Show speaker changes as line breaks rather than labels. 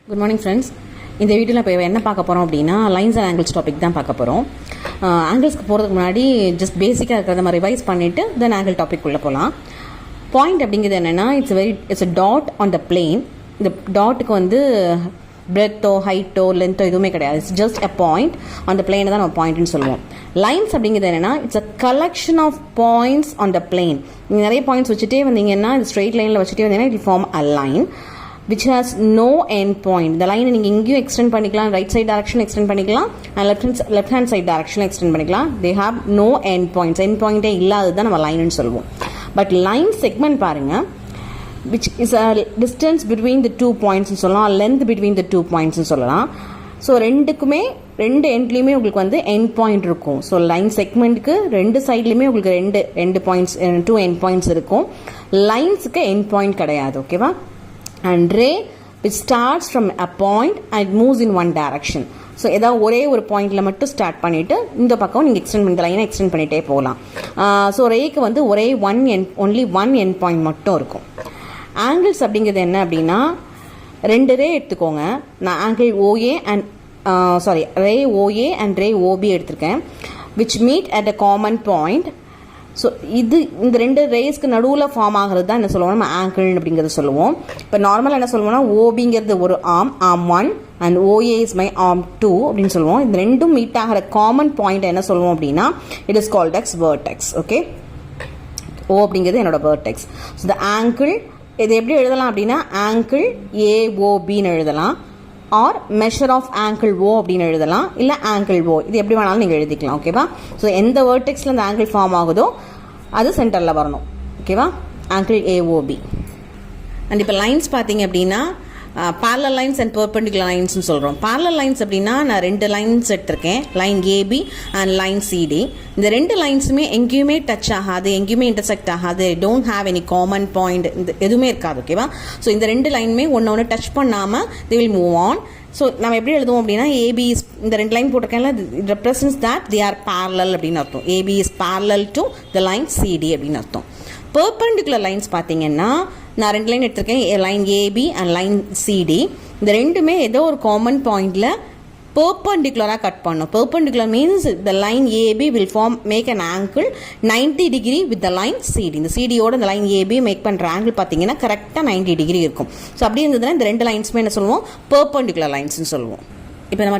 Good morning friends. இந்த வீடியோவில் இப்போ என்ன பார்க்க போகிறோம் அப்படின்னா லைன்ஸ் அண்ட் ஆங்கிள்ஸ் டாபிக் தான் பார்க்க போகிறோம். ஆங்கிள்ஸ்க்கு போகிறதுக்கு முன்னாடி ஜஸ்ட் பேசிக்காக இருக்கிறத மாதிரி ரிவைஸ் பண்ணிவிட்டு தென் ஆங்கிள் டாபிக் உள்ளே போகலாம். பாயிண்ட் அப்படிங்கிறது என்னென்னா it's a dot on the plane. இந்த டாட்டுக்கு வந்து பிரெத்தோ ஹைட்டோ லென்த்தோ எதுவுமே கிடையாது. It's just a point on the பிளேனை தான் நம்ம பாயிண்ட்னு சொல்லுவோம். லைன்ஸ் அப்படிங்கிறது என்னென்னா it's a collection of points on the plane. நீங்கள் நிறைய பாயிண்ட்ஸ் வச்சுட்டே வந்தீங்கன்னா இது ஸ்ட்ரெயிட் லைனில் வச்சுட்டே வந்தீங்கன்னா it form a line which has no end point. இந்த லைனை நீங்கள் எங்கேயும் எக்ஸ்டெண்ட் பண்ணிக்கலாம், ரைட் சைட் டைரக்ஷன் எக்ஸ்டெண்ட் பண்ணிக்கலாம், left hand side direction extend பண்ணிக்கலாம். They have no end points. End பாயிண்டே இல்லாதது தான் நம்ம லைன்னு சொல்லுவோம். பட் லைன் செக்மெண்ட் பாருங்கள், which is a distance between the 2 points சொல்லலாம், length between the 2 points சொல்லலாம். ஸோ ரெண்டு எண்ட்லேயுமே உங்களுக்கு வந்து எண்ட் பாயிண்ட் இருக்கும். ஸோ லைன் செக்மெண்ட்டுக்கு ரெண்டு சைட்லேயுமே உங்களுக்கு ரெண்டு பாயிண்ட்ஸ் 2 எண்ட் பாயிண்ட்ஸ் இருக்கும். லைன்ஸுக்கு எண்ட் பாயிண்ட் கிடையாது. ஓகேவா? And ray which starts from a point and moves in one direction. So ஏதாவது ஒரே ஒரு பாயிண்டில் மட்டும் ஸ்டார்ட் பண்ணிவிட்டு இந்த பக்கம் நீங்கள் எக்ஸ்டெண்ட் பண்ணி லைனை எக்ஸ்டெண்ட் பண்ணிகிட்டே போகலாம். ஸோ ரேக்கு வந்து ஒன்லி ஒன் எண்ட் பாயிண்ட் மட்டும் இருக்கும். ஆங்கிள்ஸ் அப்படிங்கிறது என்ன அப்படின்னா 2 ரே எடுத்துக்கோங்க. நான் angle O A and ray O A and ray O B எடுத்திருக்கேன். which meet at a common point. So இந்த 2 ரேஸ்க்கு நடுவில் ஃபார்ம் ஆகிறது தான் என்ன சொல்லுவோம், நம்ம ஆங்கிள் அப்படிங்கிறத சொல்லுவோம். இப்போ நார்மலாக என்ன சொல்லுவோம்னா ஓபிங்கிறது ஒரு arm 1 and OA is my arm 2 அப்படின்னு சொல்லுவோம். இந்த ரெண்டும் மீட் ஆகிற காமன் பாயிண்ட் என்ன சொல்லுவோம் அப்படின்னா it is called X vertex. Okay, O அப்படிங்கிறது என்னோட வெர்டெக்ஸ். ஸோ இந்த ஆங்கிள் இது எப்படி எழுதலாம் அப்படின்னா ஆங்கிள் ஏஓபின்னு எழுதலாம், ஆர் மெஷர் ஆஃப் ஆங்கிள் ஓ அப்படின்னு எழுதலாம், இல்லை ஆங்கிள் ஓ, இது எப்படி வேணாலும் நீங்கள் எழுதிக்கலாம். ஓகேவா? ஸோ எந்த வேர்டெக்ஸில் அந்த ஆங்கிள் ஃபார்ம் ஆகுதோ அது சென்டரில் வரணும். ஓகேவா? Angle AOB. அண்ட் இப்போ லைன்ஸ் பார்த்தீங்க அப்படின்னா parallel lines and perpendicular lines சொல்கிறோம். parallel lines அப்படின்னா நான் 2 லைன்ஸ் எடுத்திருக்கேன், line AB and line CD. இந்த 2 லைன்ஸுமே எங்கேயுமே டச் ஆகாது, எங்கேயுமே இன்டர்செக்ட் ஆகாது, don't have any common point, இந்த எதுவுமே இருக்காது. ஓகேவா? ஸோ இந்த 2 லைனுமே ஒன்று டச் பண்ணாமல் they will move on. So நம்ம எப்படி எழுதுவோம் அப்படின்னா ஏபி இஸ், இந்த 2 லைன் போட்டிருக்கேன்ல, it represents that they are parallel அப்படின்னு அர்த்தம். AB is parallel to the line CD அப்படின்னு அர்த்தம். பெர்பெண்டிகுலர் லைன்ஸ் பார்த்தீங்கன்னா நான் 2 லைன் எடுத்திருக்கேன், line AB and line CD. இந்த ரெண்டுமே ஏதோ ஒரு காமன் பாயிண்டில் பெர்பெண்டிகுலராக கட் பண்ணும். Perpendicular means the line AB will make an angle 90 degree with the line CD. இந்த சிடியோட இந்த லைன் ஏபி மேக் பண்ணுற ஆங்கிள் பார்த்தீங்கன்னா கரெக்டாக 90 டிகிரி இருக்கும். ஸோ அப்படி இருந்ததுன்னா இந்த 2 லைன்ஸுமே என்ன சொல்லுவோம், பெர்பெண்டிகுலர் லைன்ஸ்னு சொல்லுவோம். இப்போ நம்ம